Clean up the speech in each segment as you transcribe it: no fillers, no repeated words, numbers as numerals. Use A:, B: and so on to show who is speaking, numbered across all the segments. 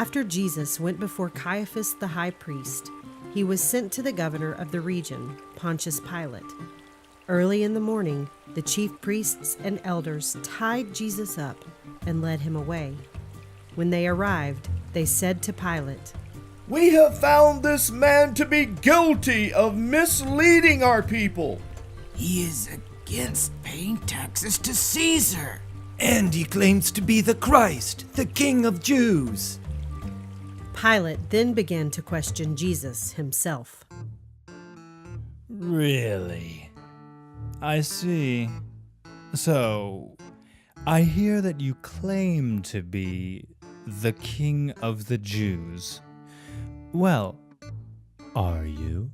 A: After Jesus went before Caiaphas the high priest, he was sent to the governor of the region, Pontius Pilate. Early in the morning, the chief priests and elders tied Jesus up and led him away. When they arrived, they said to Pilate,
B: "We have found this man to be guilty of misleading our people.
C: He is against paying taxes to Caesar.
D: And he claims to be the Christ, the King of Jews."
A: Pilate then began to question Jesus himself.
E: Really? I see. So, I hear that you claim to be the King of the Jews. Well, are you?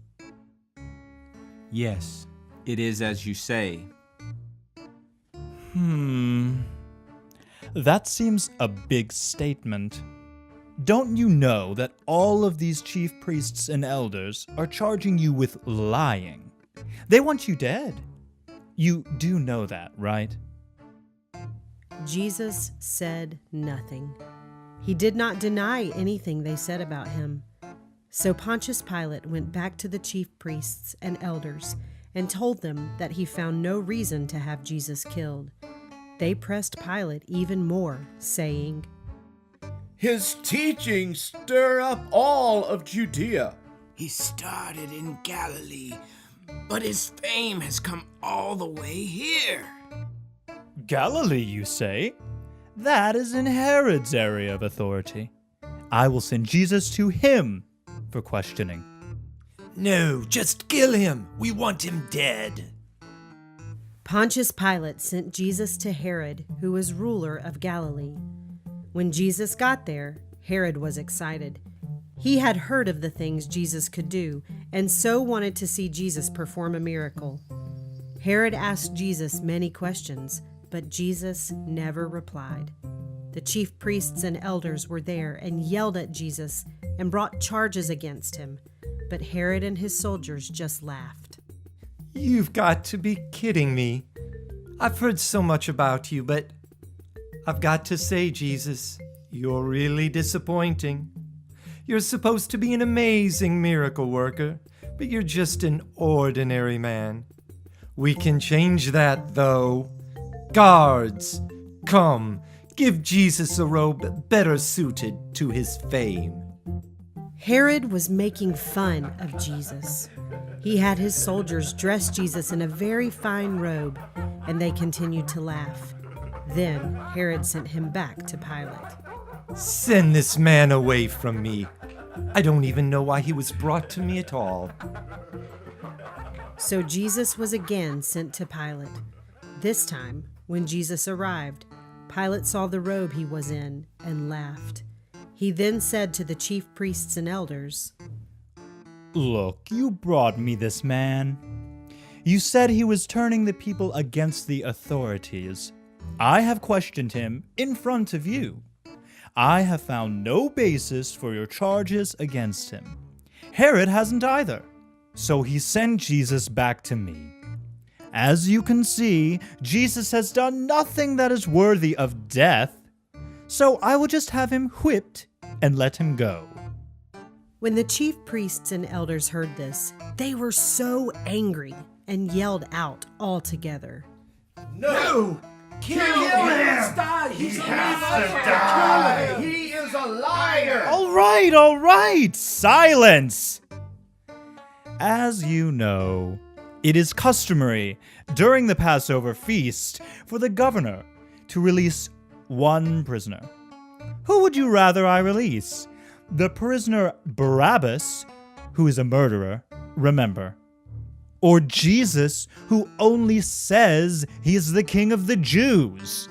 F: Yes, it is as you say.
E: That seems a big statement. Don't you know that all of these chief priests and elders are charging you with lying? They want you dead. You do know that, right?
A: Jesus said nothing. He did not deny anything they said about him. So Pontius Pilate went back to the chief priests and elders and told them that he found no reason to have Jesus killed. They pressed Pilate even more, saying,
B: His teachings stir up all of Judea.
C: He started in Galilee, but his fame has come all the way here.
E: Galilee, you say? That is in Herod's area of authority. I will send Jesus to him for questioning.
D: No, just kill him. We want him dead.
A: Pontius Pilate sent Jesus to Herod, who was ruler of Galilee. When Jesus got there, Herod was excited. He had heard of the things Jesus could do, and so wanted to see Jesus perform a miracle. Herod asked Jesus many questions, but Jesus never replied. The chief priests and elders were there and yelled at Jesus and brought charges against him, but Herod and his soldiers just laughed.
D: You've got to be kidding me. I've heard so much about you, but I've got to say, Jesus, you're really disappointing. You're supposed to be an amazing miracle worker, but you're just an ordinary man. We can change that, though. Guards, come, give Jesus a robe better suited to his fame.
A: Herod was making fun of Jesus. He had his soldiers dress Jesus in a very fine robe, and they continued to laugh. Then Herod sent him back to Pilate.
D: Send this man away from me. I don't even know why he was brought to me at all.
A: So Jesus was again sent to Pilate. This time, when Jesus arrived, Pilate saw the robe he was in and laughed. He then said to the chief priests and elders,
E: Look, you brought me this man. You said he was turning the people against the authorities. I have questioned him in front of you. I have found no basis for your charges against him. Herod hasn't either. So he sent Jesus back to me. As you can see, Jesus has done nothing that is worthy of death. So I will just have him whipped and let him go.
A: When the chief priests and elders heard this, they were so angry and yelled out all together.
B: No!
C: Kill him!
B: He has to die! He is a liar!
E: All right, silence! As you know, it is customary during the Passover feast for the governor to release one prisoner. Who would you rather I release? The prisoner Barabbas, who is a murderer, remember, or Jesus, who only says he is the King of the Jews?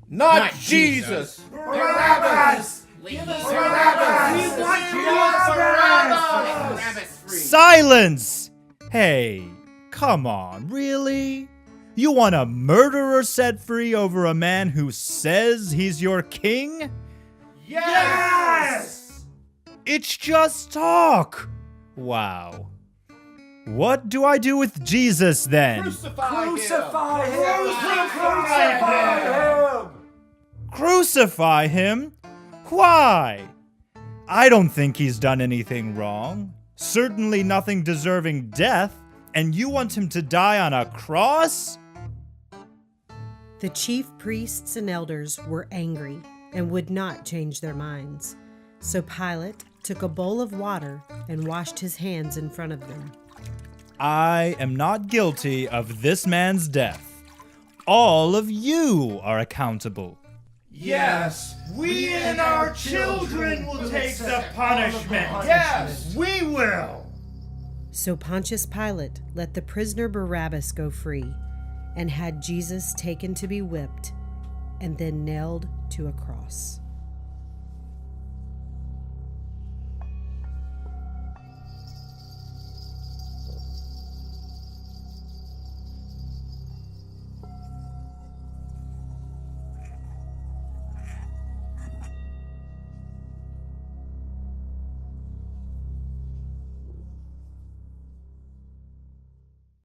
B: Not Jesus! Barabbas! Barabbas! We want Barabbas!
E: Silence! Hey, come on, really? You want a murderer set free over a man who says he's your king?
B: Yes!
E: It's just talk. Wow. What do I do with Jesus then?
B: Crucify him!
E: Crucify him? Why? I don't think he's done anything wrong. Certainly nothing deserving death. And you want him to die on a cross?
A: The chief priests and elders were angry and would not change their minds. So Pilate took a bowl of water and washed his hands in front of them.
E: I am not guilty of this man's death. All of you are accountable.
B: Yes, we and our children will take the punishment. Yes, we will.
A: So Pontius Pilate let the prisoner Barabbas go free and had Jesus taken to be whipped and then nailed to a cross.